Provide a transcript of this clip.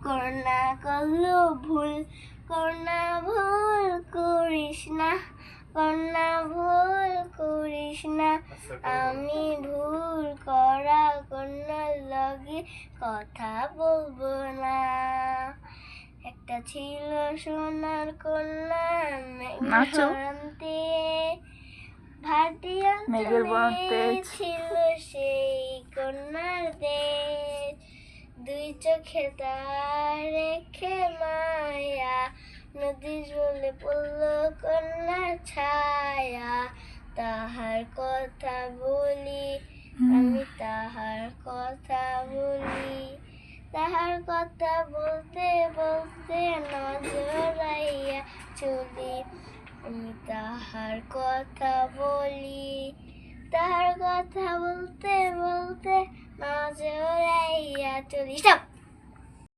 Corona করলো ভুল, corona ভুল করিস না, করোনা ভুল করিস না। আমি ভুল করা কন্যার লগে কথা বলবো না। একটা ছিল সোনার কন্যা নাচো। মেঘান্তে, ভাটিয়া মেঘের বরাতে ছিল সেই কন্যার দেশ। দুই চোখে তার রেখে মায়া, নদীর জলে পড়ল কন্যার ছায়া। তাহার কথা বলি আমি, তাহার কথা বলি, তাহার কথা বলতে বলতে নজরাইয়া চলি। আমি তাহার কথা বলি, তাহার কথা বলতে বলতে নজরাইয়া চলি। স্টপ।